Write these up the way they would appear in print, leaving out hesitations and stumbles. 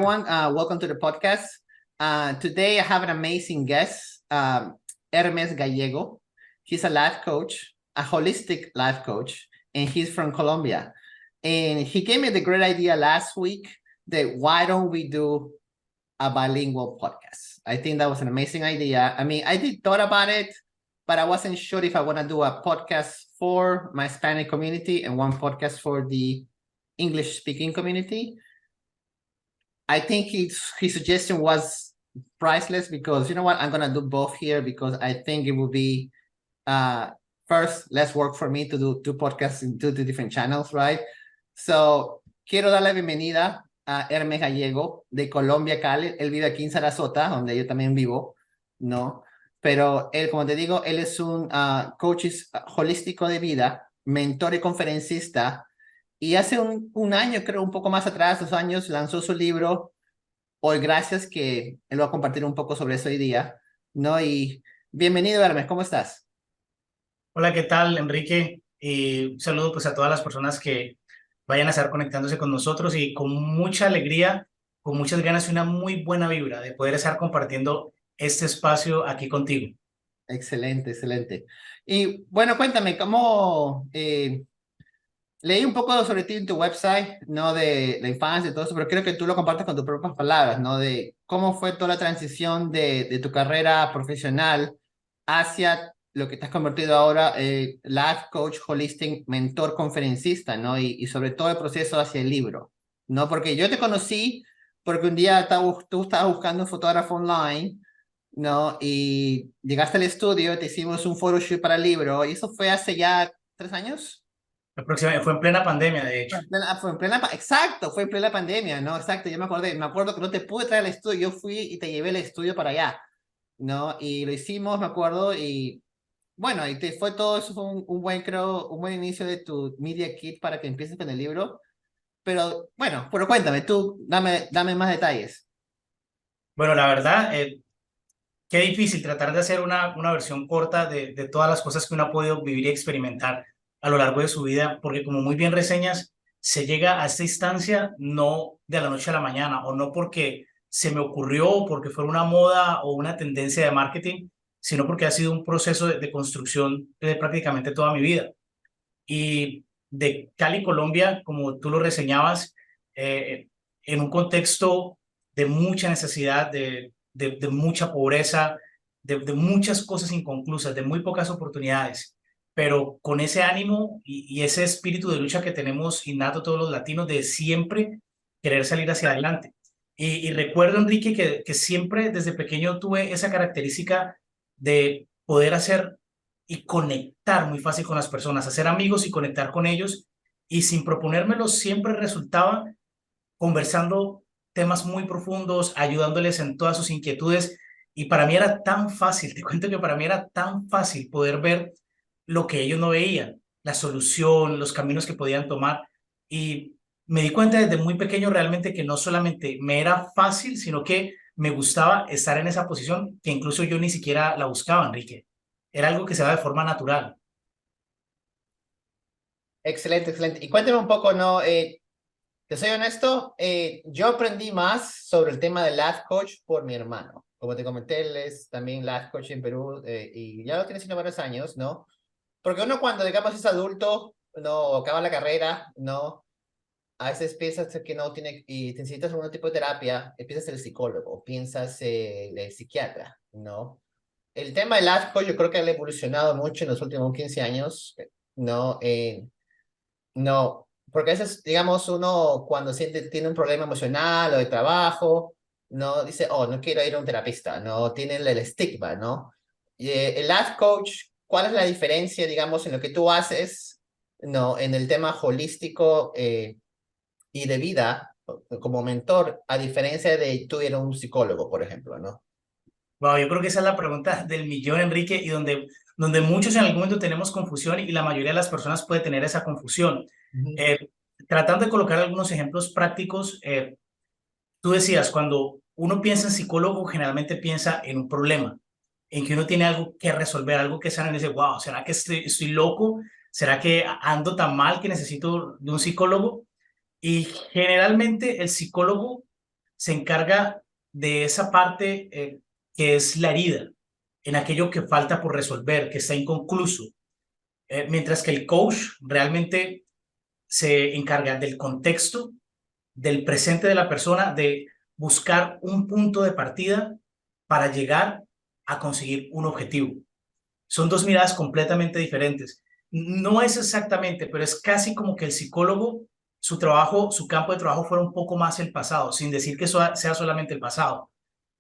everyone. Welcome to the podcast. Today I have an amazing guest, Hermes Gallego. He's a life coach, a holistic life coach, and he's from Colombia. And he gave me the great idea last week that why don't we do a bilingual podcast? I think that was an amazing idea. I mean, I did thought about it, but I wasn't sure if I want to do a podcast for my Hispanic community and one podcast for the English-speaking community. I think his suggestion was priceless because, you know what, I'm going to do both here because I think it will be, first, less work for me to do two podcasts in two different channels, right? So, quiero dar la bienvenida a Hermes Gallego de Colombia, Cali. Él vive aquí en Sarasota, donde yo también vivo, ¿no? Pero él, como te digo, él es un coach holístico de vida, mentor y conferencista. Y hace un año, creo, un poco más atrás, 2 años, lanzó su libro, Hoy Gracias, que él va a compartir un poco sobre eso hoy día, ¿no? Y bienvenido, Hermes, ¿cómo estás? Hola, ¿qué tal, Enrique? Un saludo pues a todas las personas que vayan a estar conectándose con nosotros y con mucha alegría, con muchas ganas y una muy buena vibra de poder estar compartiendo este espacio aquí contigo. Excelente, excelente. Y bueno, cuéntame, ¿cómo leí un poco sobre ti en tu website, ¿no? De la infancia y todo eso, pero creo que tú lo compartes con tus propias palabras, ¿no? De cómo fue toda la transición de tu carrera profesional hacia lo que te has convertido ahora, life coach, holistic, mentor, conferencista, ¿no? Y sobre todo el proceso hacia el libro, ¿no? Porque yo te conocí porque un día tú estabas buscando un fotógrafo online, ¿no? Y llegaste al estudio, te hicimos un photoshoot para el libro, y eso fue hace ya 3 años. Fue en plena pandemia, de hecho. Exacto, fue en plena pandemia, ¿no? Exacto, yo me acuerdo que no te pude traer al estudio, yo fui y te llevé el estudio para allá, ¿no? Y lo hicimos, me acuerdo, y bueno, y te fue todo eso, fue un buen, creo, un buen inicio de tu Media Kit para que empieces con el libro, pero bueno, pero cuéntame, tú, dame más detalles. Bueno, la verdad, qué difícil tratar de hacer una versión corta de todas las cosas que uno ha podido vivir y experimentar a lo largo de su vida, porque como muy bien reseñas, se llega a esta instancia no de la noche a la mañana, o no porque se me ocurrió, o porque fue una moda o una tendencia de marketing, sino porque ha sido un proceso de construcción de prácticamente toda mi vida. Y de Cali, Colombia, como tú lo reseñabas, en un contexto de mucha necesidad, de mucha pobreza, de muchas cosas inconclusas, de muy pocas oportunidades, pero con ese ánimo y ese espíritu de lucha que tenemos innato todos los latinos de siempre querer salir hacia adelante. Y recuerdo, Enrique, que siempre desde pequeño tuve esa característica de poder hacer y conectar muy fácil con las personas, hacer amigos y conectar con ellos, y sin proponérmelo siempre resultaba conversando temas muy profundos, ayudándoles en todas sus inquietudes, y para mí era tan fácil, te cuento que para mí era tan fácil poder ver lo que ellos no veían, la solución, los caminos que podían tomar, y me di cuenta desde muy pequeño realmente que no solamente me era fácil, sino que me gustaba estar en esa posición que incluso yo ni siquiera la buscaba, Enrique. Era algo que se da de forma natural. Excelente, excelente. Y cuéntame un poco, ¿no? Te soy honesto, yo aprendí más sobre el tema del life coach por mi hermano. Como te comenté, él es también life coach en Perú y ya lo tiene haciendo varios años, ¿no? Porque uno cuando, digamos, es adulto, no, acaba la carrera, ¿no? A veces piensas que no tiene, y te necesitas algún tipo de terapia, piensas el psicólogo, piensas el psiquiatra, ¿no? El tema del life coach yo creo que ha evolucionado mucho en los últimos 15 años, ¿no? No, porque a veces, digamos, uno cuando tiene un problema emocional o de trabajo, no dice, oh, no quiero ir a un terapista, no tiene el estigma, ¿no? Y el life coach, ¿cuál es la diferencia, digamos, en lo que tú haces, no, en el tema holístico y de vida como mentor, a diferencia de tú ir a un psicólogo, por ejemplo, ¿no? Wow, yo creo que esa es la pregunta del millón, Enrique, y donde muchos en algún momento tenemos confusión y la mayoría de las personas puede tener esa confusión. Ujú. Tratando de colocar algunos ejemplos prácticos, tú decías, cuando uno piensa en psicólogo, generalmente piensa en un problema, en que uno tiene algo que resolver, algo que sanar y dice, wow, ¿será que estoy loco? ¿Será que ando tan mal que necesito de un psicólogo? Y generalmente el psicólogo se encarga de esa parte que es la herida, en aquello que falta por resolver, que está inconcluso. Mientras que el coach realmente se encarga del contexto, del presente de la persona, de buscar un punto de partida para llegar a conseguir un objetivo. Son dos miradas completamente diferentes. No es exactamente, pero es casi como que el psicólogo, su trabajo, su campo de trabajo fuera un poco más el pasado, sin decir que eso sea solamente el pasado.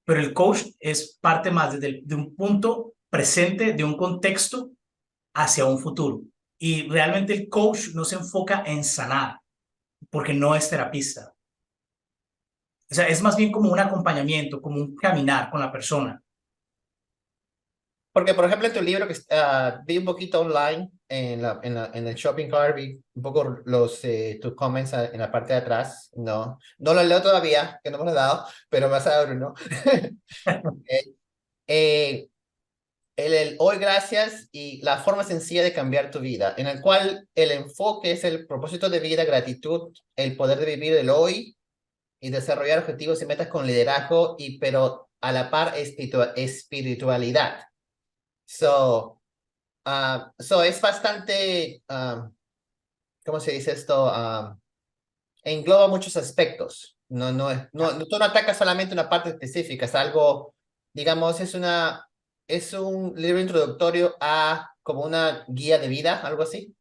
Pero el coach es parte más de un punto presente, de un contexto hacia un futuro. Y realmente el coach no se enfoca en sanar, porque no es terapista. O sea, es más bien como un acompañamiento, como un caminar con la persona. Porque, por ejemplo, en tu libro que vi un poquito online en el shopping cart, vi un poco tus comments en la parte de atrás, ¿no? No lo leo todavía, que no me lo he dado, pero me vas a dar uno. Eh, eh, el hoy gracias y la forma sencilla de cambiar tu vida, en el cual el enfoque es el propósito de vida, gratitud, el poder de vivir el hoy y desarrollar objetivos y metas con liderazgo, pero a la par espiritualidad. So es bastante, ¿cómo se dice esto? Engloba muchos aspectos. Tú no atacas solamente una parte específica, es algo, digamos, es un libro introductorio a como una guía de vida, algo así.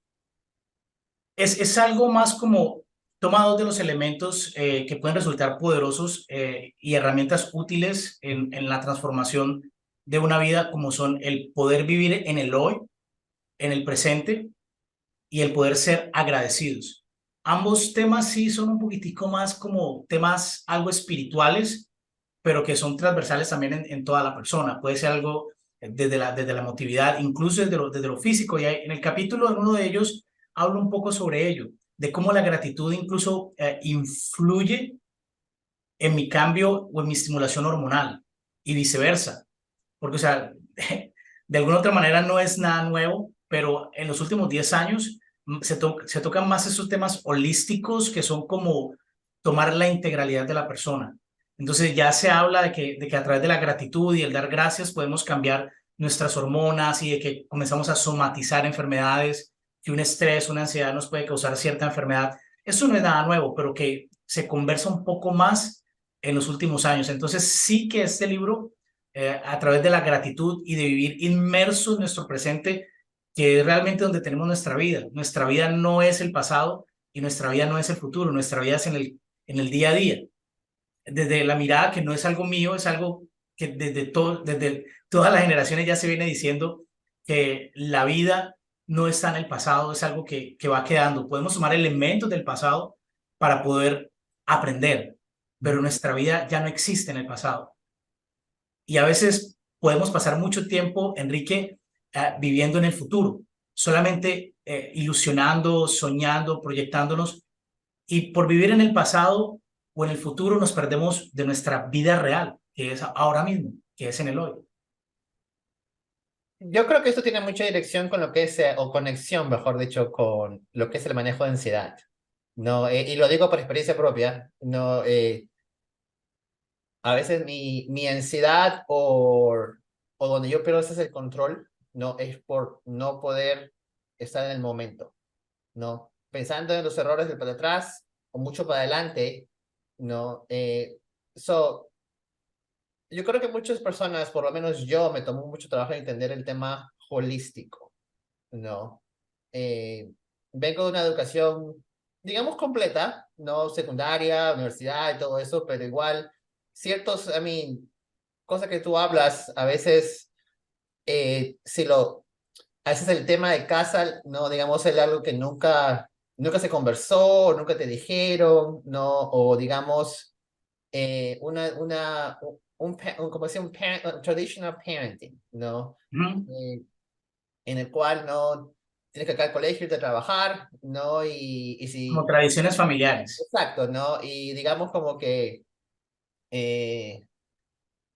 Es algo más como toma dos de los elementos que pueden resultar poderosos y herramientas útiles en la transformación de una vida, como son el poder vivir en el hoy, en el presente y el poder ser agradecidos. Ambos temas sí son un poquitico más como temas algo espirituales, pero que son transversales también en toda la persona. Puede ser algo desde la emotividad, incluso desde lo físico. Y en el capítulo, en uno de ellos, hablo un poco sobre ello, de cómo la gratitud incluso influye en mi cambio o en mi estimulación hormonal y viceversa. Porque, o sea, de alguna otra manera no es nada nuevo, pero en los últimos 10 años se tocan más esos temas holísticos que son como tomar la integralidad de la persona. Entonces ya se habla de que a través de la gratitud y el dar gracias podemos cambiar nuestras hormonas y de que comenzamos a somatizar enfermedades, que un estrés, una ansiedad nos puede causar cierta enfermedad. Eso no es nada nuevo, pero que se conversa un poco más en los últimos años. Entonces sí que este libro a través de la gratitud y de vivir inmerso en nuestro presente, que es realmente donde tenemos nuestra vida. Nuestra vida no es el pasado y nuestra vida no es el futuro, nuestra vida es en el día a día. Desde la mirada que no es algo mío, es algo que desde todas las generaciones ya se viene diciendo que la vida no está en el pasado, es algo que va quedando. Podemos tomar elementos del pasado para poder aprender, pero nuestra vida ya no existe en el pasado. Y a veces podemos pasar mucho tiempo, Enrique, viviendo en el futuro, solamente ilusionando, soñando, proyectándonos, y por vivir en el pasado o en el futuro nos perdemos de nuestra vida real, que es ahora mismo, que es en el hoy. Yo creo que esto tiene mucha dirección con lo que es, o conexión, mejor dicho, con lo que es el manejo de ansiedad. No, y lo digo por experiencia propia. No, a veces mi ansiedad o donde yo pierdo ese es el control, no es por no poder estar en el momento, ¿no? Pensando en los errores de para atrás o mucho para adelante, ¿no? So, yo creo que muchas personas, por lo menos yo, me tomó mucho trabajo en entender el tema holístico, ¿no? Eh, Vengo de una educación, digamos, completa, no secundaria, universidad y todo eso, pero igual, ciertos, cosas que tú hablas, a veces, a veces el tema de casa, no, digamos, es algo que nunca se conversó, nunca te dijeron, no, o digamos, como decía, un traditional parenting, ¿no? Ujú. Eh, en el cual no tienes que ir al colegio, irte a trabajar, ¿no? Y Como si, tradiciones familiares. exacto, ¿no? Y digamos como que eh,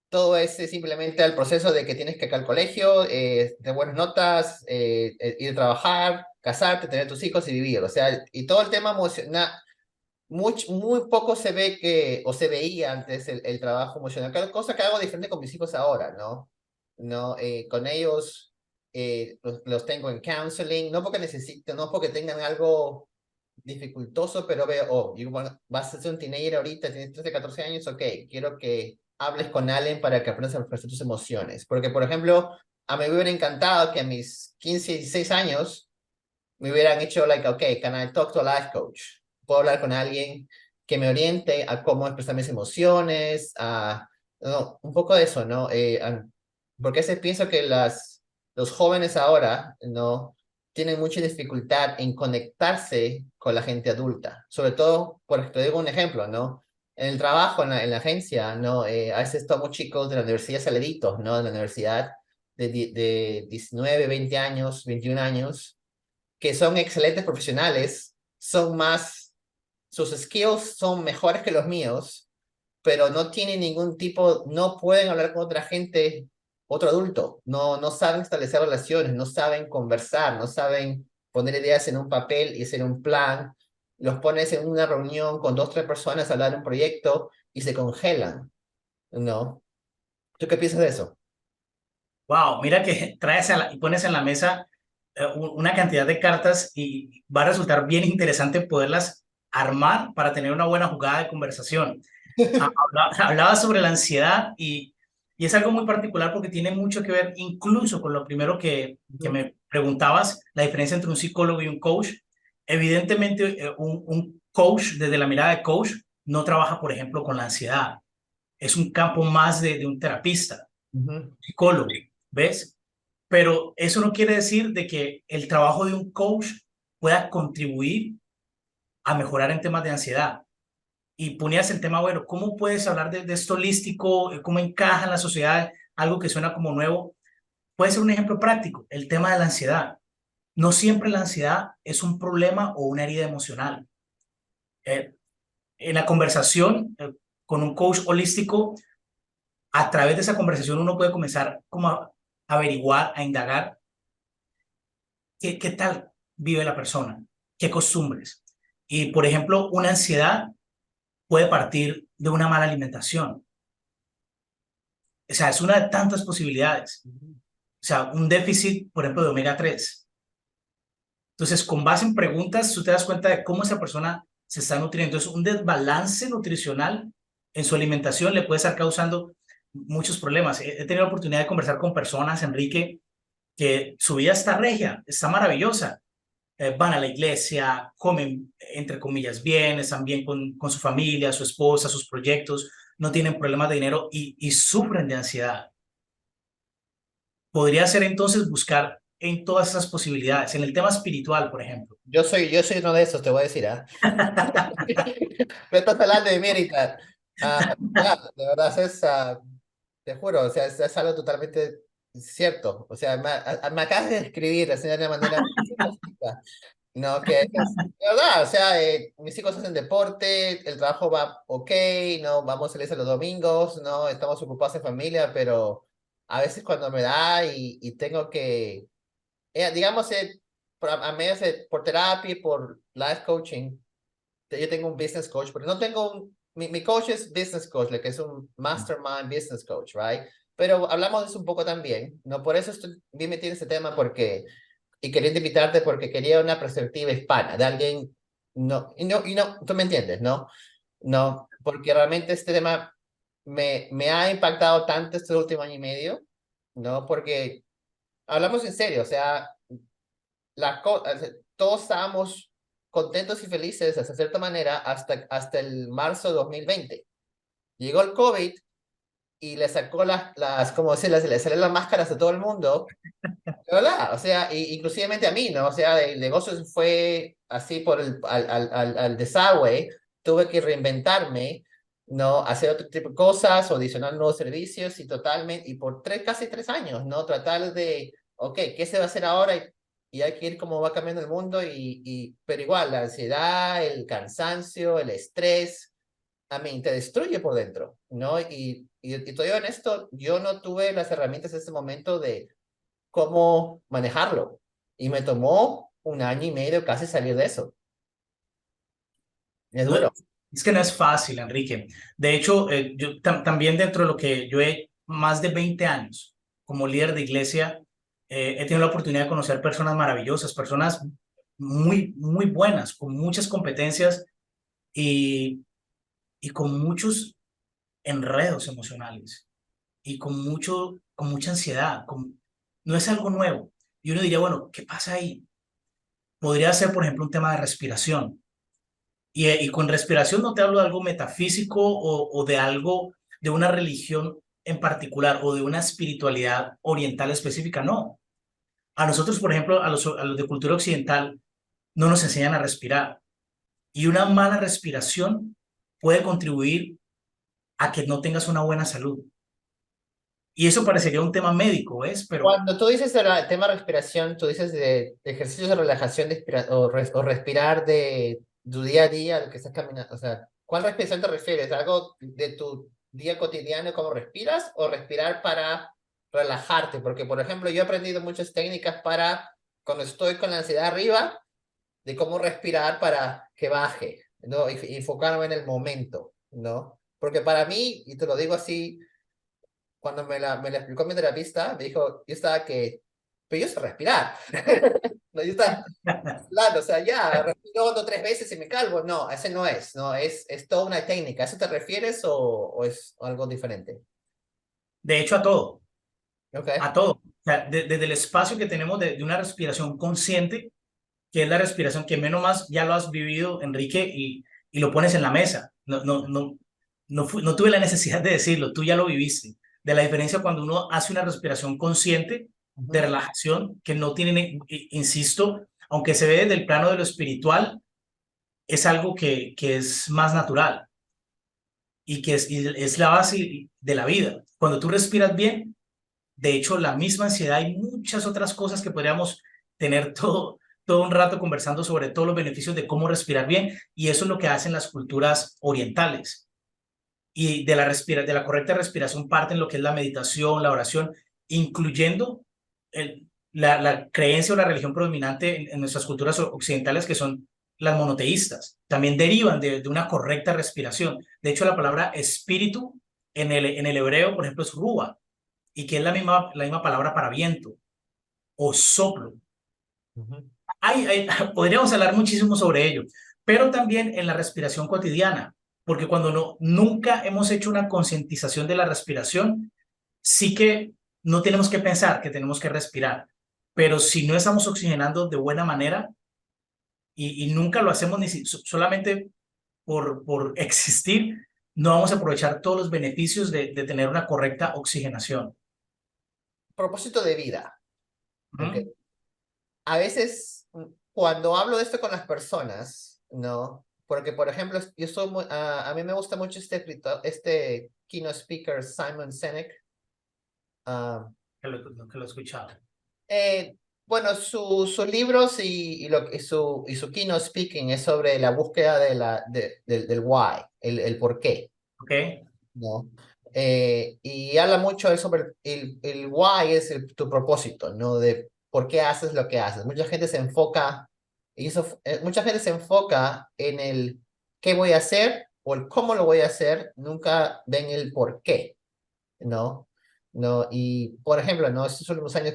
todo es simplemente el proceso de que tienes que ir al colegio, de buenas notas, ir a trabajar, casarte, tener tus hijos y vivir, o sea, y todo el tema emocional, muy poco se ve que, o se veía antes el trabajo emocional, cosa que hago diferente con mis hijos ahora, ¿no? No, con ellos los tengo en counseling, no porque necesiten, no porque tengan algo dificultoso, pero veo, oh, bueno, vas a ser un teenager ahorita, tienes 13, 14 años, ok, quiero que hables con alguien para que aprendas a expresar tus emociones. Porque, por ejemplo, a mí me hubiera encantado que a mis 15, 16 años me hubieran hecho, like, ok, can I talk to a life coach? Puedo hablar con alguien que me oriente a cómo expresar mis emociones, no, un poco de eso, ¿no? Porque a veces pienso que los jóvenes ahora, ¿no? Tienen mucha dificultad en conectarse con la gente adulta. Sobre todo, por te digo un ejemplo, ¿no? En el trabajo, en la agencia, ¿no? A veces tomo chicos de la universidad saleditos, ¿no? De la universidad de 19, 20 años, 21 años, que son excelentes profesionales, sus skills son mejores que los míos, pero no tienen ningún tipo, no pueden hablar con otra gente, otro adulto, no saben establecer relaciones, no saben conversar, no saben poner ideas en un papel y hacer un plan, los pones en una reunión con dos, tres personas a hablar de un proyecto y se congelan, ¿no? ¿Tú qué piensas de eso? Wow, mira que traes y pones en la mesa una cantidad de cartas y va a resultar bien interesante poderlas armar para tener una buena jugada de conversación. Hablaba sobre la ansiedad y es algo muy particular porque tiene mucho que ver incluso con lo primero que Ujú, me preguntabas, la diferencia entre un psicólogo y un coach. Evidentemente, un coach, desde la mirada de coach, no trabaja, por ejemplo, con la ansiedad. Es un campo más de un terapista, ujú, psicólogo, ¿ves? Pero eso no quiere decir de que el trabajo de un coach pueda contribuir a mejorar en temas de ansiedad. Y ponías el tema, bueno, ¿cómo puedes hablar de esto holístico? ¿Cómo encaja en la sociedad algo que suena como nuevo? Puede ser un ejemplo práctico, el tema de la ansiedad. No siempre la ansiedad es un problema o una herida emocional. Eh, en la conversación con un coach holístico, a través de esa conversación uno puede comenzar como a averiguar, a indagar qué tal vive la persona, qué costumbres. Y, por ejemplo, una ansiedad puede partir de una mala alimentación. O sea, es una de tantas posibilidades. ujú. O sea, un déficit, por ejemplo, de omega 3. Entonces, con base en preguntas, tú te das cuenta de cómo esa persona se está nutriendo. Entonces, un desbalance nutricional en su alimentación le puede estar causando muchos problemas. He tenido la oportunidad de conversar con personas, Enrique, que su vida está regia, está maravillosa. Van a la iglesia, comen, entre comillas, bien, están bien con su familia, su esposa, sus proyectos, no tienen problemas de dinero y sufren de ansiedad. Podría ser entonces buscar en todas esas posibilidades, en el tema espiritual, por ejemplo. Yo soy uno de esos, te voy a decir, ¿ah? Me estás hablando de mí ahorita. Claro, de verdad, te juro, o sea, es algo totalmente cierto. O sea, me acabas de describir así de una manera fantástica. No, que de verdad, o sea, mis hijos hacen deporte, el trabajo va ok, no, vamos a salir los domingos, no, estamos ocupados en familia, pero a veces cuando me da y tengo que, digamos, a medias por terapia y por life coaching, yo tengo un business coach, pero no tengo mi coach es business coach, que es un mastermind business coach, right? Pero hablamos de eso un poco también, ¿no? Por eso estoy bien metido en este tema, y quería invitarte porque quería una perspectiva hispana, de alguien, tú me entiendes, ¿no? No, porque realmente este tema me ha impactado tanto este último año y medio, ¿no? Porque hablamos en serio, o sea, todos estábamos contentos y felices de cierta manera hasta el marzo de 2020. Llegó el COVID y le sacó como decir, le salieron las máscaras a todo el mundo, de verdad, o sea, inclusivamente a mí, ¿no? O sea, el negocio se fue así al desagüe, tuve que reinventarme, ¿no? Hacer otro tipo de cosas, adicionar nuevos servicios y por casi 3 años, ¿no? Tratar de, ok, ¿qué se va a hacer ahora? Y hay que ir cómo va cambiando el mundo, pero igual, la ansiedad, el cansancio, el estrés, a mí te destruye por dentro, ¿no? Y te digo honesto, yo no tuve las herramientas en ese momento de cómo manejarlo. Y me tomó un año y medio casi salir de eso. Es No, duro. es que no es fácil, Enrique. De hecho, yo también dentro de lo que yo he más de 20 años como líder de iglesia, he tenido la oportunidad de conocer personas maravillosas, personas muy, muy buenas, con muchas competencias y, y con muchos enredos emocionales y con mucha ansiedad. No es algo nuevo. Y uno diría, bueno, ¿qué pasa ahí? Podría ser, por ejemplo, un tema de respiración. Y con respiración no te hablo de algo metafísico o de algo, de una religión en particular o de una espiritualidad oriental específica, no. A nosotros, por ejemplo, a los de cultura occidental, no nos enseñan a respirar. Y una mala respiración puede contribuir a que no tengas una buena salud. Y eso parecería un tema médico, ¿ves? Pero Cuando tú dices el tema respiración, tú dices de ejercicios de relajación o respirar de tu día a día, lo que estás caminando. O sea, ¿cuál respiración te refieres? ¿Algo de tu día cotidiano, cómo respiras, o respirar para relajarte? Porque, por ejemplo, yo he aprendido muchas técnicas para, cuando estoy con la ansiedad arriba, de cómo respirar para que baje, ¿no? Y enfocarme en el momento, ¿no? Porque para mí, y te lo digo así, cuando me la explicó mi terapista, me dijo, yo estaba que, pero yo sé respirar. No, yo estaba, claro, o sea, ya, respiro hondo 3 veces y me calmo. No, ese no es, no, es toda una técnica. ¿A eso te refieres o es algo diferente? de hecho Ok. a todo. O sea, desde el espacio que tenemos de una respiración consciente, que es la respiración que menos más ya lo has vivido, Enrique, y lo pones en la mesa. No tuve la necesidad de decirlo, tú ya lo viviste. De la diferencia cuando uno hace una respiración consciente de Ujú, relajación, que no tiene, insisto, aunque se ve desde el plano de lo espiritual, es algo que es más natural y es la base de la vida. Cuando tú respiras bien, de hecho, la misma ansiedad y muchas otras cosas que podríamos tener todo un rato conversando sobre todos los beneficios de cómo respirar bien, y eso es lo que hacen las culturas orientales. Y de la correcta respiración parten lo que es la meditación, la oración, incluyendo la creencia o la religión predominante en nuestras culturas occidentales, que son las monoteístas. También derivan de una correcta respiración. De hecho, la palabra espíritu en el hebreo, por ejemplo, es ruah, y que es la misma palabra para viento o soplo. ujú. Podríamos hablar muchísimo sobre ello, pero también en la respiración cotidiana, porque cuando nunca hemos hecho una concientización de la respiración, sí que no tenemos que pensar que tenemos que respirar, pero si no estamos oxigenando de buena manera y nunca lo hacemos solamente por existir, no vamos a aprovechar todos los beneficios de tener una correcta oxigenación. Propósito de vida. Ok. ¿Mm? A veces, cuando hablo de esto con las personas, ¿no? Porque, por ejemplo, yo soy a mí me gusta mucho este keynote speaker, Simon Sinek. ah, Que lo he escuchado. Eh, bueno, sus libros y su keynote speaking es sobre la búsqueda del why, el por qué, ¿Ok? ¿no? Y habla mucho sobre el why es tu propósito, ¿no? De por qué haces lo que haces. Mucha gente se enfoca, mucha gente se enfoca en el qué voy a hacer o el cómo lo voy a hacer, nunca ven el por qué. ¿No? ¿No? Y, por ejemplo, ¿no? Estos últimos años,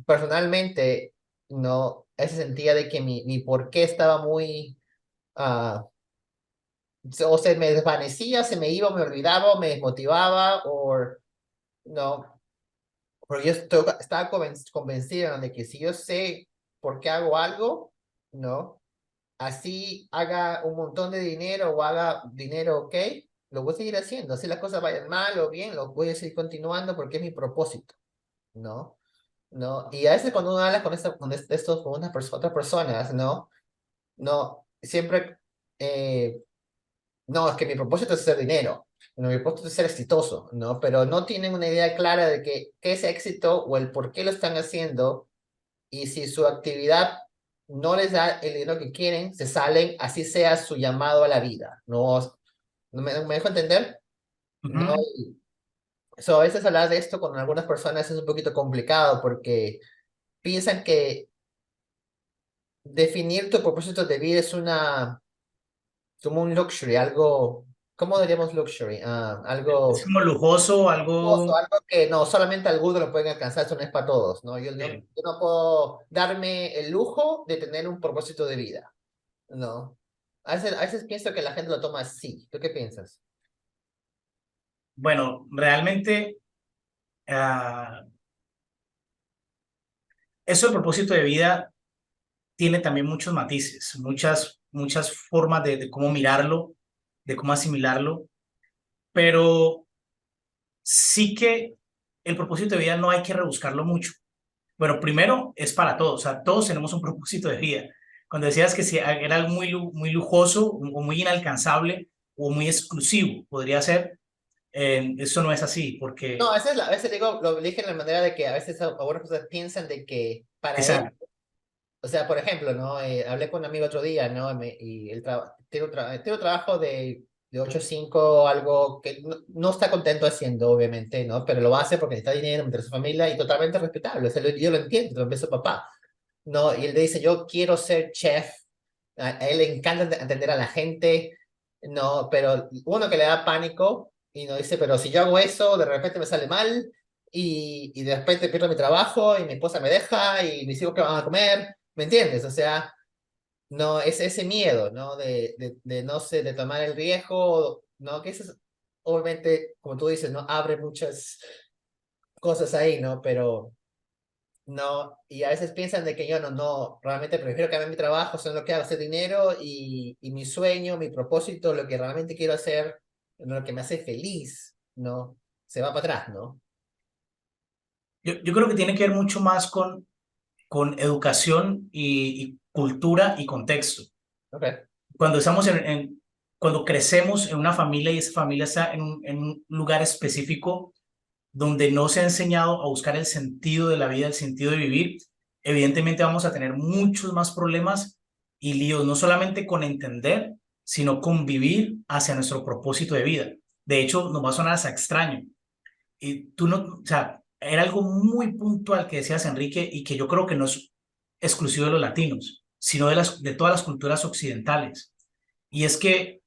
personalmente, ¿no? Ese sentía de que mi por qué estaba muy, ah, o se me desvanecía, se me iba, me olvidaba, o me desmotivaba, o, ¿no? Pero yo estaba convencido de que si yo sé por qué hago algo, ¿no? Así haga un montón de dinero o haga dinero, ok, lo voy a seguir haciendo. Así las cosas vayan mal o bien, lo voy a seguir continuando porque es mi propósito. ¿No? ¿No? Y a veces cuando uno habla con otras personas, ¿no? No, siempre, no, es que mi propósito es hacer dinero, no, mi propósito es ser exitoso, ¿no? Pero no tienen una idea clara de qué es éxito o el por qué lo están haciendo, y si su actividad no les da el dinero que quieren, se salen, así sea su llamado a la vida, ¿no? ¿Me dejo entender? No, Ujú, a veces hablar de esto con algunas personas es un poquito complicado porque piensan que definir tu propósito de vida como un luxury, algo, ¿cómo diríamos luxury? Es Algo como lujoso, costoso, algo... algo que no, solamente algunos lo pueden alcanzar, eso no es para todos, ¿no? eh, Yo no puedo darme el lujo de tener un propósito de vida, ¿no? A veces pienso que la gente lo toma así. ¿Tú qué piensas? bueno, realmente ah, eso del propósito de vida tiene también muchos matices, muchas formas de cómo mirarlo, de cómo asimilarlo, pero sí que el propósito de vida no hay que rebuscarlo mucho. Bueno, primero es para todos, o sea, todos tenemos un propósito de vida. Cuando decías que si era algo muy lujoso o muy inalcanzable o muy exclusivo, podría ser, eso no es así, No, porque a veces digo, lo dije en la manera de que a veces algunas personas piensan de que para él, esa, o sea, por ejemplo, ¿no? Hablé con un amigo otro día, ¿no? Y él tiene un trabajo de 8 a 5, algo que no está contento haciendo, obviamente, ¿no? Pero lo hace porque necesita dinero, entre su familia y totalmente respetable. O sea, yo lo entiendo, también su papá, ¿no? Y él dice, yo quiero ser chef, a él le encanta atender a la gente, no, pero uno que le da pánico y no dice, pero si yo hago eso, de repente me sale mal y de repente pierdo mi trabajo y mi esposa me deja y mis hijos que van a comer, ¿me entiendes? O sea, no, es ese miedo, ¿no? De no sé, de tomar el riesgo, ¿no? Que eso es, obviamente, como tú dices, ¿no? Abre muchas cosas ahí, ¿no? Pero no, y a veces piensan de que yo no, realmente prefiero cambiar mi trabajo, eso es lo que hago, hacer dinero y mi sueño, mi propósito, lo que realmente quiero hacer, lo que me hace feliz, ¿no? Se va para atrás, ¿no? yo creo que tiene que ver mucho más con educación y cultura y contexto. Ok. Cuando estamos cuando crecemos en una familia y esa familia está en un lugar específico donde no se ha enseñado a buscar el sentido de la vida, el sentido de vivir, evidentemente vamos a tener muchos más problemas y líos, no solamente con entender, sino con vivir hacia nuestro propósito de vida. De hecho, nos va a sonar hasta extraño. Y tú no, o sea, era algo muy puntual que decías, Enrique, y que yo creo que no es exclusivo de los latinos, sino de todas las culturas occidentales. Y es que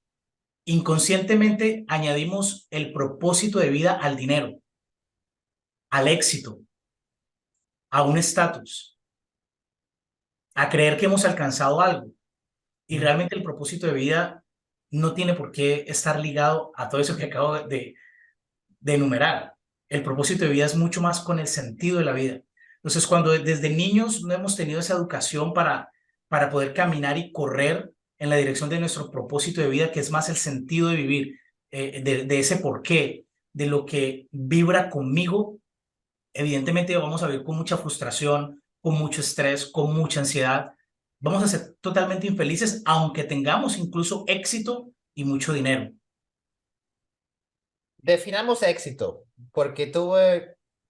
inconscientemente añadimos el propósito de vida al dinero, al éxito, a un estatus, a creer que hemos alcanzado algo. Y Mm. realmente el propósito de vida no tiene por qué estar ligado a todo eso que acabo de enumerar. El propósito de vida es mucho más con el sentido de la vida. Entonces, cuando desde niños no hemos tenido esa educación para poder caminar y correr en la dirección de nuestro propósito de vida, que es más el sentido de vivir, de ese porqué, de lo que vibra conmigo, evidentemente vamos a vivir con mucha frustración, con mucho estrés, con mucha ansiedad. Vamos a ser totalmente infelices, aunque tengamos incluso éxito y mucho dinero. Definamos éxito, porque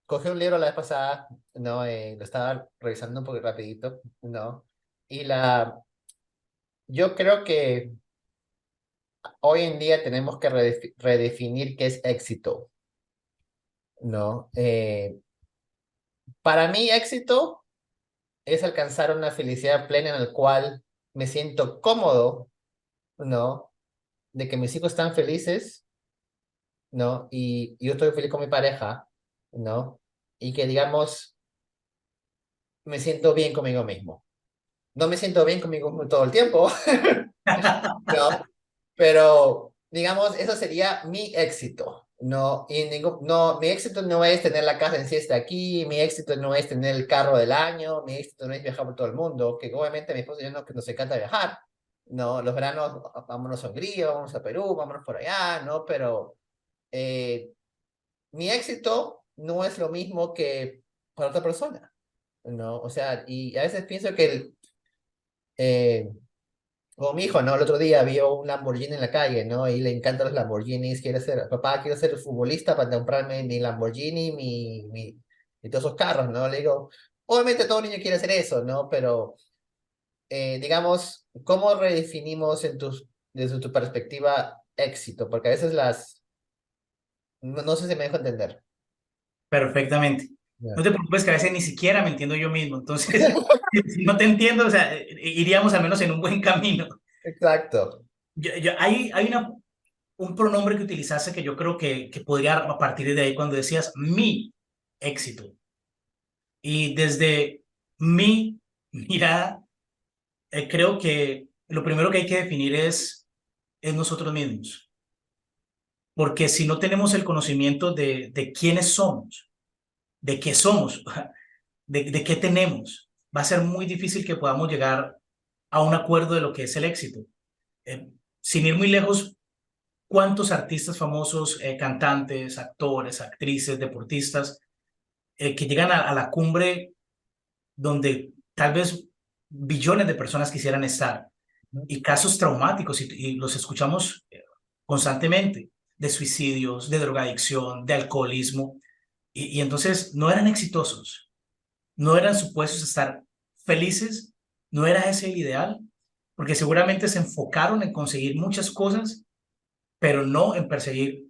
cogí un libro la vez pasada, ¿no? Lo estaba revisando un poco rapidito, ¿no? Y yo creo que hoy en día tenemos que redefinir qué es éxito, ¿no? Para mí éxito es alcanzar una felicidad plena en la cual me siento cómodo, ¿no? De que mis hijos están felices, ¿no? Y yo estoy feliz con mi pareja, ¿no? Y que, digamos, me siento bien conmigo mismo. No me siento bien conmigo mismo todo el tiempo, ¿no? Pero, digamos, eso sería mi éxito. No, no, mi éxito no es tener la casa en siesta aquí, mi éxito no es tener el carro del año, mi éxito no es viajar por todo el mundo, que obviamente mi esposo y yo no, que nos encanta viajar, ¿no? Los veranos, vámonos a Hungría, vámonos a Perú, vámonos por allá, ¿no? Pero eh, mi éxito no es lo mismo que para otra persona, ¿no? O sea, y a veces pienso que eh, como mi hijo, ¿no? El otro día vio un Lamborghini en la calle, ¿no? Y le encantan los Lamborghinis, quiere ser, papá, quiero ser futbolista para comprarme mi Lamborghini, y todos esos carros, ¿no? Le digo, obviamente todo niño quiere hacer eso, ¿no? Pero, digamos, ¿cómo redefinimos desde tu perspectiva éxito? Porque a veces no sé si me dejo entender. Perfectamente. Ya. No te preocupes que a veces ni siquiera me entiendo yo mismo. Entonces, si no te entiendo, o sea, iríamos al menos en un buen camino. Exacto. Hay un pronombre que utilizaste que yo creo que podría a partir de ahí cuando decías mi éxito. Y desde mi mirada, creo que lo primero que hay que definir es nosotros mismos. Porque si no tenemos el conocimiento de quiénes somos, de qué somos, de qué tenemos, va a ser muy difícil que podamos llegar a un acuerdo de lo que es el éxito. Sin ir muy lejos, ¿cuántos artistas famosos, cantantes, actores, actrices, deportistas, que llegan a la cumbre donde tal vez billones de personas quisieran estar? Y casos traumáticos, y los escuchamos constantemente, de suicidios, de drogadicción, de alcoholismo, y entonces no eran exitosos, no eran supuestos a estar felices, no era ese el ideal, porque seguramente se enfocaron en conseguir muchas cosas, pero no en perseguir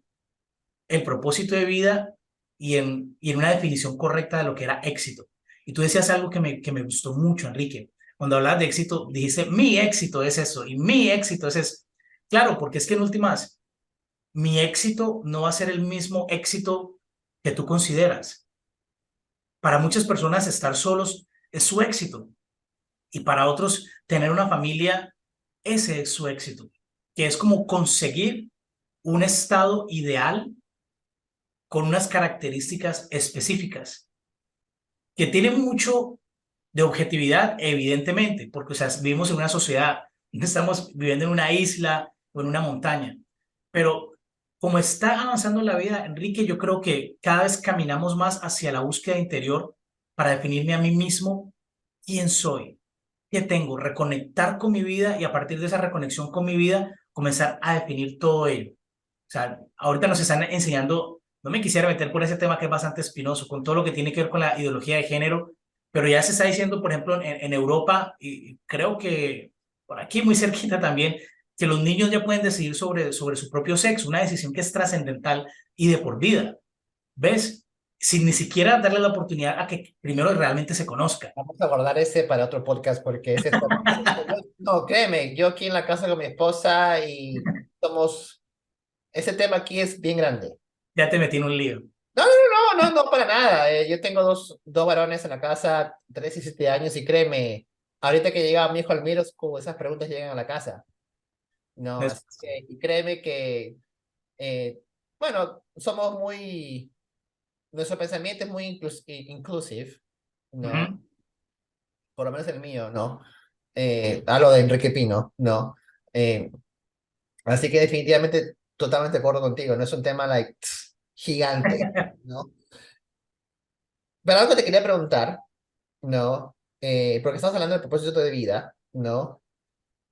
el propósito de vida y en una definición correcta de lo que era éxito. Y tú decías algo que me gustó mucho, Enrique. Cuando hablabas de éxito, dijiste, mi éxito es eso y mi éxito es eso. Claro, porque es que en últimas, mi éxito no va a ser el mismo éxito que tú consideras. Para muchas personas estar solos es su éxito y para otros tener una familia, ese es su éxito, que es como conseguir un estado ideal con unas características específicas, que tiene mucho de objetividad, evidentemente, porque o sea, vivimos en una sociedad, no estamos viviendo en una isla o en una montaña, pero como está avanzando la vida, Enrique, yo creo que cada vez caminamos más hacia la búsqueda interior para definirme a mí mismo quién soy, qué tengo, reconectar con mi vida y a partir de esa reconexión con mi vida, comenzar a definir todo ello. O sea, ahorita nos están enseñando, no me quisiera meter por ese tema que es bastante espinoso, con todo lo que tiene que ver con la ideología de género, pero ya se está diciendo, por ejemplo, en Europa, y creo que por aquí muy cerquita también, que los niños ya pueden decidir sobre su propio sexo, una decisión que es trascendental y de por vida, ¿ves? Sin ni siquiera darle la oportunidad a que primero realmente se conozca. Vamos a guardar ese para otro podcast porque ese está... No, créeme, yo aquí en la casa con mi esposa y somos... Ese tema aquí es bien grande. Ya te metí en un lío. No, no, no, no, no, no para nada. Yo tengo dos varones en la casa, 3 y 7 años, y créeme, ahorita que llega mi hijo Almiro, como esas preguntas llegan a la casa. No, así que, y créeme que, eh, bueno, somos muy, nuestro pensamiento es muy inclusive, ¿no? Ujú. Por lo menos el mío, ¿no? Hablo de Enrique Pino, ¿no? Eh, Así que definitivamente, totalmente de acuerdo contigo, no es un tema, like, gigante, ¿no? Pero algo que te quería preguntar, ¿no? Porque estamos hablando del propósito de vida, ¿no?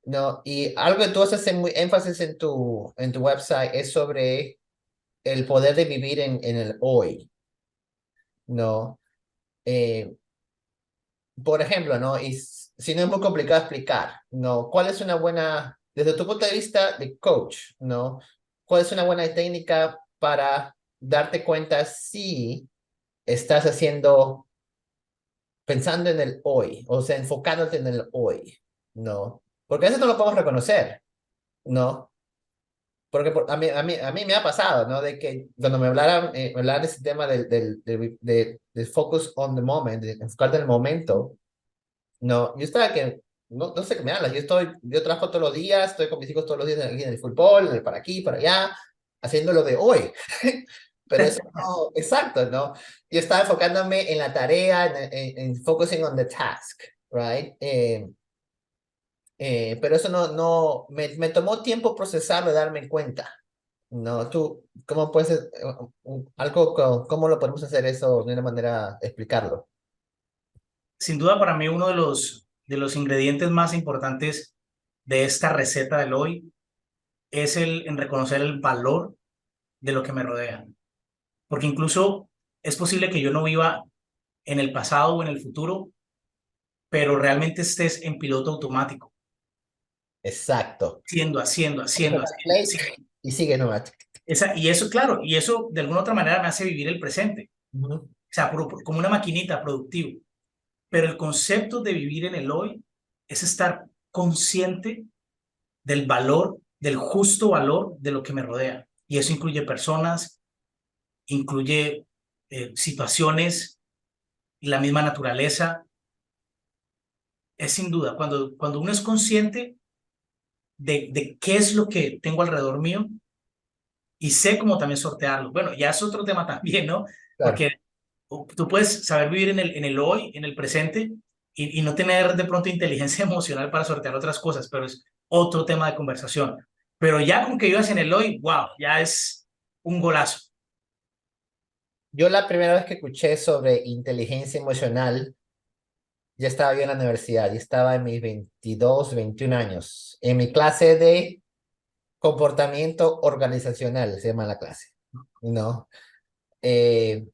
No, y algo que tú haces muy énfasis en tu website es sobre el poder de vivir en el hoy, ¿no? Eh, por ejemplo, ¿no? Y si no es muy complicado explicar, ¿no? ¿Cuál es una buena, desde tu punto de vista de coach, ¿no? ¿Cuál es una buena técnica para darte cuenta si estás haciendo, pensando en el hoy, o sea, enfocándote en el hoy, ¿no? Porque a veces no lo podemos reconocer, ¿no? Porque a mí me ha pasado, ¿no? De que cuando me hablaran de ese tema del focus on the moment, de enfocarte en el momento, no, yo estaba que, no, no sé qué me hablas, yo trabajo todos los días, estoy con mis hijos todos los días aquí en el fútbol, para aquí, para allá, haciendo lo de hoy. Pero eso no, exacto, ¿no? Yo estaba enfocándome en la tarea, en focusing on the task, right? Pero eso me tomó tiempo procesarlo y darme cuenta. No, tú, ¿cómo puedes, cómo lo podemos hacer eso de una manera, explicarlo? Sin duda para mí uno de los ingredientes más importantes de esta receta del hoy es el en reconocer el valor de lo que me rodea. Porque incluso es posible que yo no viva en el pasado o en el futuro, pero realmente estés en piloto automático, Exacto. haciendo, haciendo. Y sigue nomás. Y eso, claro, y eso de alguna otra manera me hace vivir el presente, Ujú. o sea, como una maquinita productivo. Pero el concepto de vivir en el hoy es estar consciente del valor del justo valor de lo que me rodea. Y eso incluye personas, incluye situaciones y la misma naturaleza. Es sin duda, cuando uno es consciente de qué es lo que tengo alrededor mío y sé cómo también sortearlo. Bueno, ya es otro tema también, ¿no? Claro. Porque tú puedes saber vivir en el hoy, en el presente, y no tener de pronto inteligencia emocional para sortear otras cosas, pero es otro tema de conversación. Pero ya con que vivas en el hoy, wow, ya es un golazo. Yo la primera vez que escuché sobre inteligencia emocional, ya estaba yo en la universidad, y estaba en mis 22, 21 años, en mi clase de comportamiento organizacional, se llama la clase, ¿no? Eh,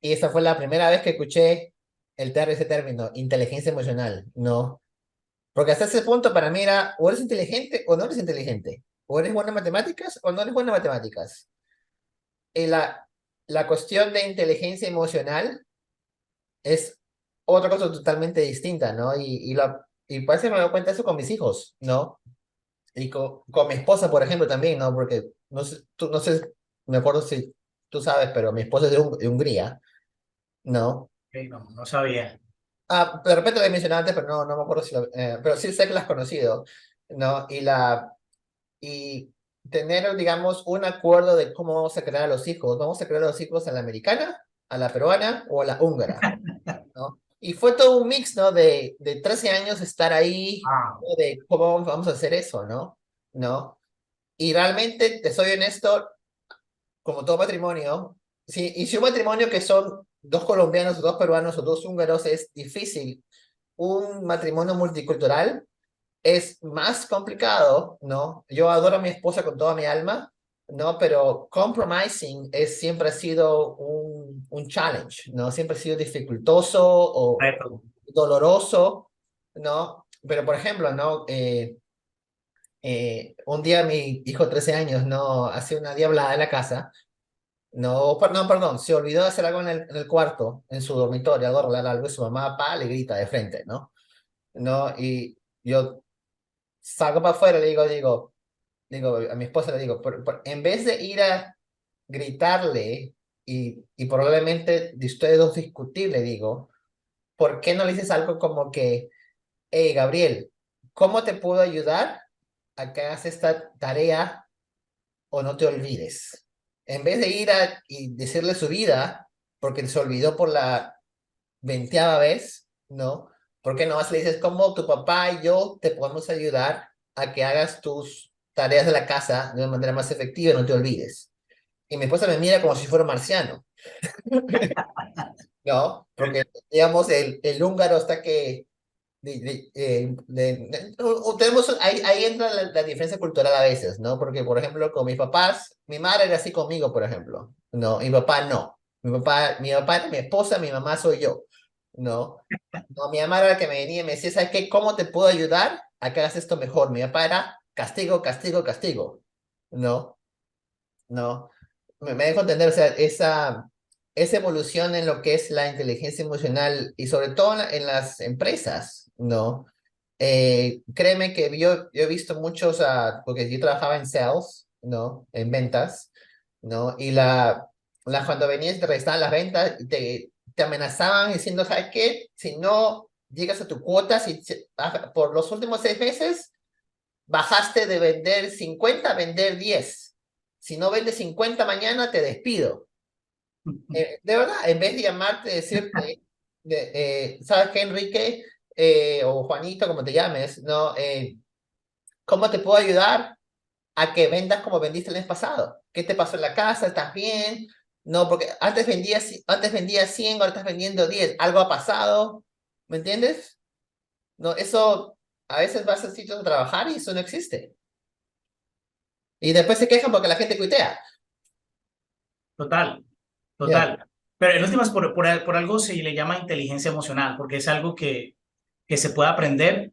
y esa fue la primera vez que escuché ese término, inteligencia emocional, ¿no? Porque hasta ese punto para mí era, o eres inteligente o no eres inteligente, o eres buena en matemáticas o no eres buena en matemáticas. Y la cuestión de inteligencia emocional es otra cosa totalmente distinta, ¿no? Y parece que me doy cuenta de eso con mis hijos, ¿no? Y con mi esposa, por ejemplo, también, ¿no? Porque no sé, me acuerdo si tú sabes, pero mi esposa es de Hungría, ¿no? Okay, no, no sabía. Ah, de repente lo he mencionado antes, pero no me acuerdo si pero sí sé que la has conocido, ¿no? Y tener, digamos, un acuerdo de cómo vamos a crear a los hijos. ¿Vamos a crear a los hijos a la americana, a la peruana o a la húngara? ¿No? Y fue todo un mix, ¿no? De 13 años estar ahí, Ah, ¿no? De cómo vamos a hacer eso, ¿no? ¿No? Y realmente, te soy honesto, como todo matrimonio, sí, y si un matrimonio que son dos colombianos, o dos peruanos, o dos húngaros, es difícil, un matrimonio multicultural es más complicado, ¿no? Yo adoro a mi esposa con toda mi alma, ¿no? Pero compromising siempre ha sido un challenge, ¿no? Siempre ha sido dificultoso o reto. doloroso, ¿no? Pero, por ejemplo, ¿no? Un día mi hijo de 13 años, ¿no? Hace una diablada en la casa. No, no, perdón, se olvidó de hacer algo en el cuarto, en su dormitorio, algo, arreglar algo, y su mamá, pa, le grita de frente, ¿no? ¿No? Y yo salgo para afuera y digo, a mi esposa le digo, en vez de ir a gritarle y probablemente de ustedes dos discutir, le digo, ¿por qué no le dices algo como que, hey, Gabriel, ¿cómo te puedo ayudar a que hagas esta tarea o no te olvides? En vez de ir y decirle su vida, porque se olvidó por la 20ª vez, ¿no? ¿Por qué no más le dices cómo tu papá y yo te podemos ayudar a que hagas tus tareas de la casa de una manera más efectiva y no te olvides? Y mi esposa me mira como si fuera un marciano, ¿no? Porque, digamos, el húngaro está que... tenemos, ahí entra la diferencia cultural a veces, ¿no? Porque, por ejemplo, con mis papás, mi madre era así conmigo, por ejemplo, ¿no? Y mi papá no. Mi papá era mi esposa, mi mamá soy yo, ¿no? No, mi mamá era la que me venía y me decía, ¿sabes qué? ¿Cómo te puedo ayudar a que hagas esto mejor? Mi papá era castigo, castigo, castigo, ¿no? ¿No? Me dejo entender, o sea, esa evolución en lo que es la inteligencia emocional y sobre todo en las empresas, ¿no? Créeme que yo he visto muchos, porque yo trabajaba en sales, ¿no? En ventas, ¿no? Y cuando venías te restaban las ventas, te amenazaban diciendo, ¿sabes qué? Si no llegas a tu cuota, por los últimos 6 meses bajaste de vender 50 a vender 10. Si no vendes 50 mañana, te despido. De verdad, en vez de llamarte y decirte, ¿sabes qué, Enrique? O Juanito, como te llames, ¿no? ¿Cómo te puedo ayudar a que vendas como vendiste el mes pasado? ¿Qué te pasó en la casa? ¿Estás bien? No, porque antes vendías 100, ahora estás vendiendo 10. ¿Algo ha pasado? ¿Me entiendes? No, eso a veces vas a sitios a trabajar y eso no existe. Y después se quejan porque la gente cuitea. Total, Ya. total. Pero en últimas, por algo se le llama inteligencia emocional, porque es algo que se puede aprender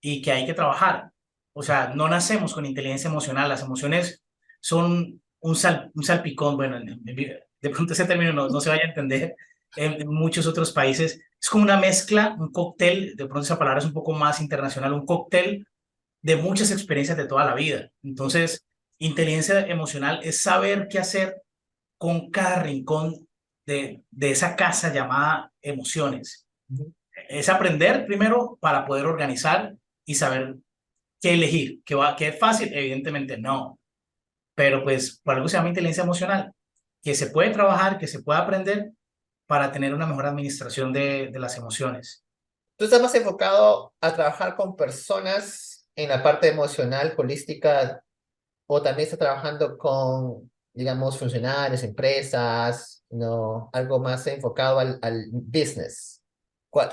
y que hay que trabajar. O sea, no nacemos con inteligencia emocional, las emociones son un salpicón, bueno, de pronto ese término no se vaya a entender en muchos otros países. Es como una mezcla, un cóctel, de pronto esa palabra es un poco más internacional, un cóctel de muchas experiencias de toda la vida. Entonces, inteligencia emocional es saber qué hacer con cada rincón de esa casa llamada emociones. Es aprender primero para poder organizar y saber qué elegir. ¿Que es fácil? Evidentemente no. Pero pues por algo se llama inteligencia emocional, que se puede trabajar, que se puede aprender para tener una mejor administración de las emociones. ¿Tú estás más enfocado a trabajar con personas en la parte emocional, holística, o también estás trabajando con, digamos, funcionarios, empresas, no, algo más enfocado al business?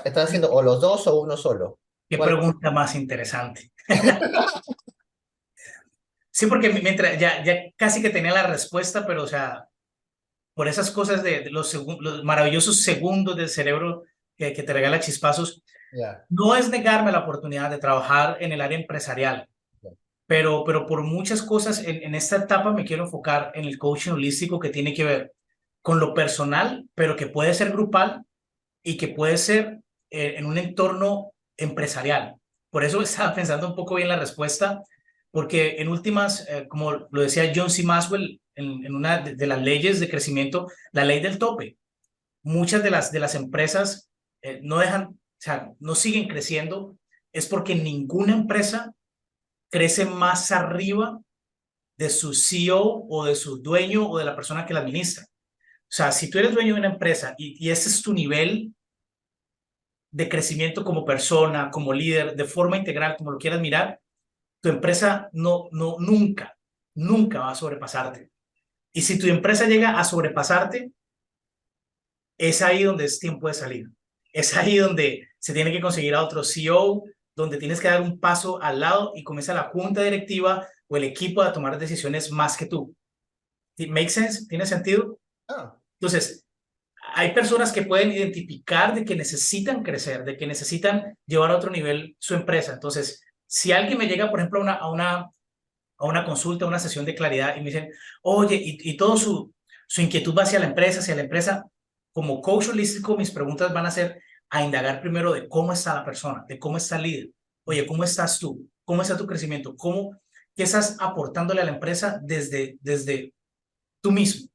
¿Estás haciendo o los dos o uno solo? Qué ¿Cuál? pregunta más interesante. Sí, porque mientras ya casi que tenía la respuesta, pero o sea, por esas cosas de los maravillosos segundos del cerebro que te regala chispazos, Ya. no es negarme la oportunidad de trabajar en el área empresarial, pero por muchas cosas en esta etapa me quiero enfocar en el coaching holístico que tiene que ver con lo personal, pero que puede ser grupal y que puede ser en un entorno empresarial. Por eso estaba pensando un poco bien la respuesta, porque en últimas, como lo decía John C. Maxwell en una de las leyes de crecimiento, la ley del tope, muchas de las empresas no dejan, o sea, no siguen creciendo, es porque ninguna empresa crece más arriba de su CEO o de su dueño o de la persona que la administra. O sea, si tú eres dueño de una empresa y ese es tu nivel de crecimiento como persona, como líder, de forma integral, como lo quieras mirar, tu empresa nunca va a sobrepasarte. Y si tu empresa llega a sobrepasarte, es ahí donde es tiempo de salir. Es ahí donde se tiene que conseguir a otro CEO, donde tienes que dar un paso al lado y comienza la junta directiva o el equipo a tomar decisiones más que tú. ¿Make sense? ¿Tiene sentido? Ah, Entonces, hay personas que pueden identificar de que necesitan crecer, de que necesitan llevar a otro nivel su empresa. Entonces, si alguien me llega, por ejemplo, a una consulta, a una sesión de claridad y me dicen, oye, y todo su inquietud va hacia la empresa, como coach holístico, mis preguntas van a ser a indagar primero de cómo está la persona, de cómo está el líder. Oye, ¿cómo estás tú? ¿Cómo está tu crecimiento? ¿Qué estás aportándole a la empresa desde tú mismo?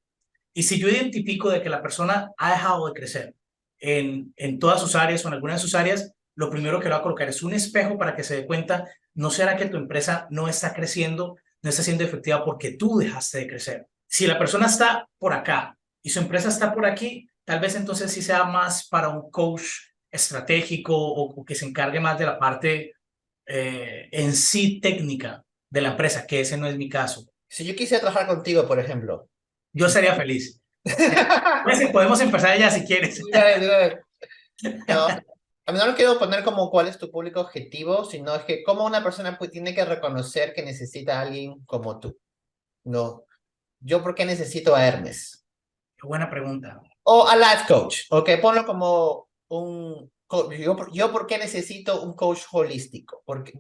Y si yo identifico de que la persona ha dejado de crecer en todas sus áreas o en algunas de sus áreas, lo primero que le voy a colocar es un espejo para que se dé cuenta, ¿no será que tu empresa no está creciendo, no está siendo efectiva porque tú dejaste de crecer? Si la persona está por acá y su empresa está por aquí, tal vez entonces sí sea más para un coach estratégico o que se encargue más de la parte en sí técnica de la empresa, que ese no es mi caso. si yo quisiera trabajar contigo, por ejemplo. Yo sería feliz. Podemos empezar ya si quieres. No, a mí no lo quiero poner como cuál es tu público objetivo, sino es que cómo una persona pues, tiene que reconocer que necesita a alguien como tú. No, yo por qué necesito a Hermes. Qué buena pregunta. O a life coach, ok, ponlo como un... Yo por qué necesito un coach holístico. Porque,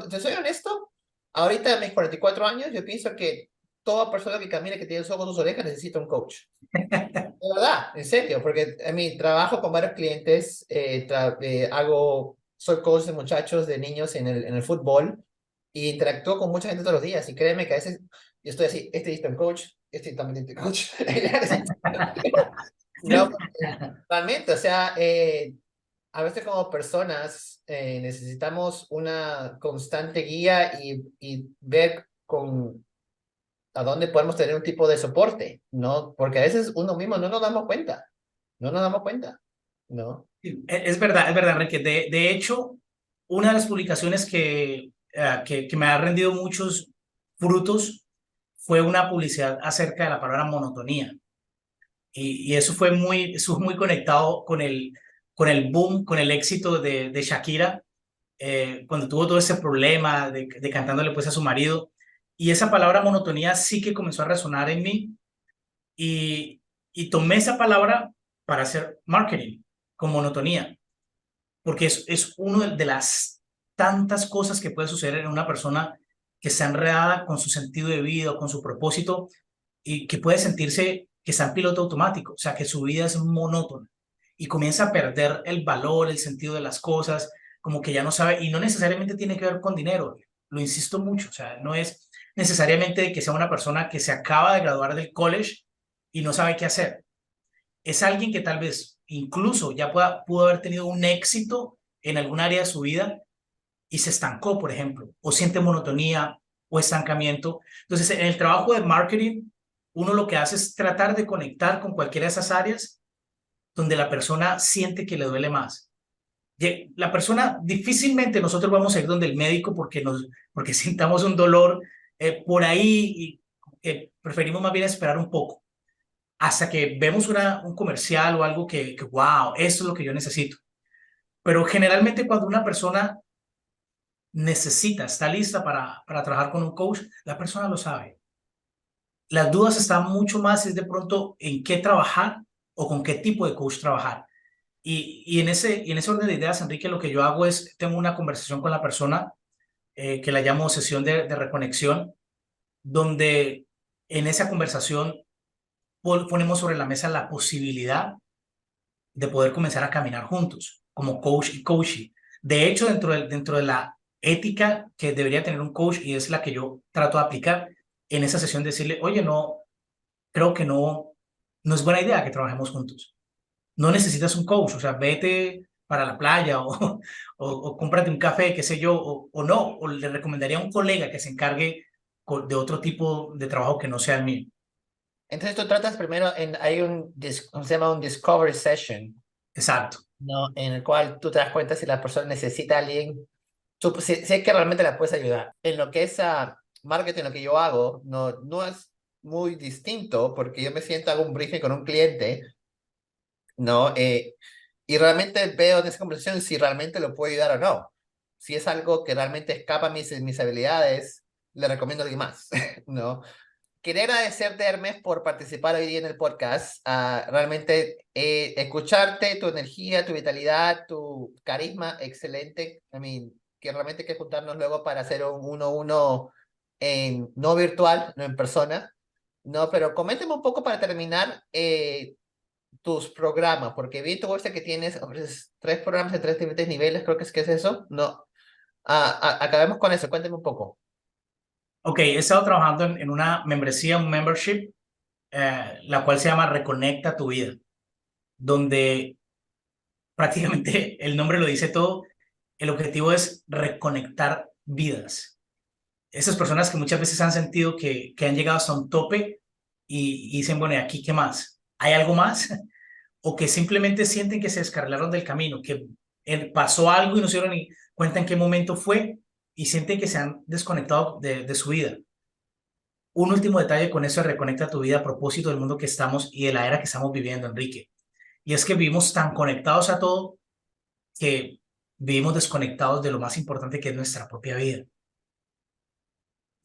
te soy honesto, ahorita a mis 44 años, yo pienso que toda persona que camine, que tiene los ojos, sus orejas, necesita un coach. De verdad, en serio, porque a mi trabajo con varios clientes, soy coach de muchachos, de niños en el fútbol, y interactúo con mucha gente todos los días, y créeme que a veces yo estoy así, este necesita un coach, este también necesita un coach. No, porque realmente, o sea, a veces como personas necesitamos una constante guía y ver a dónde podemos tener un tipo de soporte, ¿no? Porque a veces uno mismo no nos damos cuenta, no nos damos cuenta, ¿no? Es verdad, Enrique. De hecho, una de las publicaciones que me ha rendido muchos frutos fue una publicidad acerca de la palabra monotonía. Y eso fue muy conectado con el boom, con el éxito de Shakira, cuando tuvo todo ese problema de cantándole pues a su marido. Y esa palabra monotonía sí que comenzó a resonar en mí y tomé esa palabra para hacer marketing con monotonía, porque es una de las tantas cosas que puede suceder en una persona que está enredada con su sentido de vida o con su propósito y que puede sentirse que está en piloto automático, o sea, que su vida es monótona y comienza a perder el valor, el sentido de las cosas, como que ya no sabe, y no necesariamente tiene que ver con dinero. lo insisto mucho, o sea, no es necesariamente que sea una persona que se acaba de graduar del college y no sabe qué hacer. Es alguien que tal vez incluso ya pudo haber tenido un éxito en algún área de su vida y se estancó, por ejemplo, o siente monotonía o estancamiento. Entonces, en el trabajo de marketing, uno lo que hace es tratar de conectar con cualquiera de esas áreas donde la persona siente que le duele más. La persona, difícilmente nosotros vamos a ir donde el médico porque sintamos un dolor por ahí y preferimos más bien esperar un poco hasta que vemos un comercial o algo que, wow, esto es lo que yo necesito. Pero generalmente cuando una persona está lista para trabajar con un coach, la persona lo sabe. Las dudas están mucho más es de pronto en qué trabajar o con qué tipo de coach trabajar. Y en ese orden de ideas, Enrique, lo que yo hago es, tengo una conversación con la persona que la llamo sesión de reconexión, donde en esa conversación ponemos sobre la mesa la posibilidad de poder comenzar a caminar juntos, como coach y coachee. De hecho, dentro de la ética que debería tener un coach, y es la que yo trato de aplicar, en esa sesión decirle, oye, no, creo que no es buena idea que trabajemos juntos. No necesitas un coach, o sea, vete para la playa o cómprate un café, qué sé yo, o no, o le recomendaría a un colega que se encargue de otro tipo de trabajo que no sea el mío. Entonces tú tratas primero hay se llama un discovery session, Exacto. ¿no? En el cual tú te das cuenta si la persona necesita a alguien, si es que realmente la puedes ayudar. En lo que es marketing, lo que yo hago, no es muy distinto porque yo me siento, hago un briefing con un cliente, ¿no? Y realmente veo en esa conversación si realmente lo puedo ayudar o no. Si es algo que realmente escapa a mis habilidades, le recomiendo a alguien más, ¿no? Quería agradecerte, Hermes, por participar hoy día en el podcast. Realmente escucharte, tu energía, tu vitalidad, tu carisma, excelente. Que realmente hay que juntarnos luego para hacer un 1-1 no virtual, no en persona. No, pero coménteme un poco para terminar tus programas, porque vi tu website que tienes, ofreces 3 programas de 3 diferentes niveles, creo que es eso. No, acabemos con eso, cuénteme un poco. Ok, he estado trabajando en una membresía, un membership, la cual se llama Reconecta tu vida, donde prácticamente el nombre lo dice todo. El objetivo es reconectar vidas. Esas personas que muchas veces han sentido que han llegado hasta un tope y dicen, bueno, ¿y aquí qué más? ¿Hay algo más? O que simplemente sienten que se descarrilaron del camino, que pasó algo y no se dieron ni cuenta en qué momento fue y sienten que se han desconectado de su vida. Un último detalle con eso de Reconecta tu vida a propósito del mundo que estamos y de la era que estamos viviendo, Enrique. Y es que vivimos tan conectados a todo que vivimos desconectados de lo más importante que es nuestra propia vida.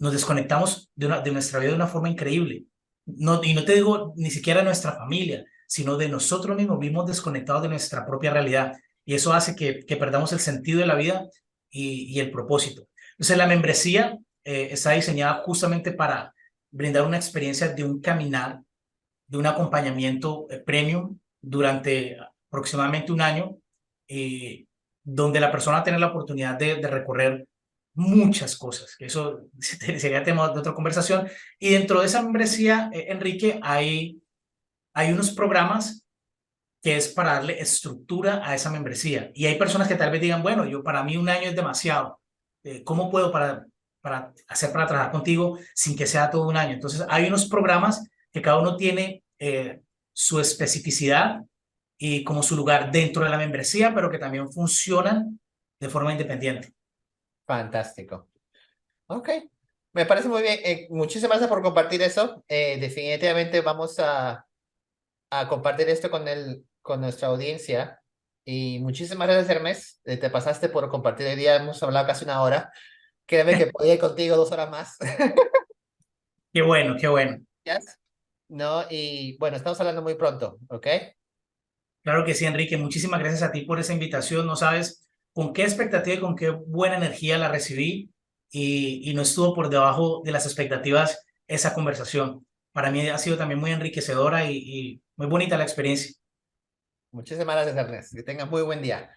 Nos desconectamos de nuestra vida de una forma increíble. No, y no te digo ni siquiera de nuestra familia, sino de nosotros mismos, vivimos desconectados de nuestra propia realidad. Y eso hace que perdamos el sentido de la vida y el propósito. Entonces, la membresía está diseñada justamente para brindar una experiencia de un caminar, de un acompañamiento premium durante aproximadamente un año, eh, donde la persona tiene la oportunidad de recorrer muchas cosas, que eso sería tema de otra conversación. Y dentro de esa membresía, Enrique, hay unos programas que es para darle estructura a esa membresía. Y hay personas que tal vez digan, bueno, para mí un año es demasiado. ¿Cómo puedo para trabajar contigo sin que sea todo un año? Entonces, hay unos programas que cada uno tiene su especificidad y como su lugar dentro de la membresía, pero que también funcionan de forma independiente. Fantástico. Ok, me parece muy bien. Muchísimas gracias por compartir eso. Definitivamente vamos a compartir esto con nuestra audiencia. Y muchísimas gracias, Hermes. Te pasaste por compartir el día. Hemos hablado casi una hora. Créeme que podía ir contigo 2 horas más. Qué bueno, qué bueno. Yes. No, y bueno, estamos hablando muy pronto, ¿ok? Claro que sí, Enrique. Muchísimas gracias a ti por esa invitación. No sabes con qué expectativa y con qué buena energía la recibí y no estuvo por debajo de las expectativas esa conversación. Para mí ha sido también muy enriquecedora y muy bonita la experiencia. Muchísimas gracias, Ernest. Que tengas muy buen día.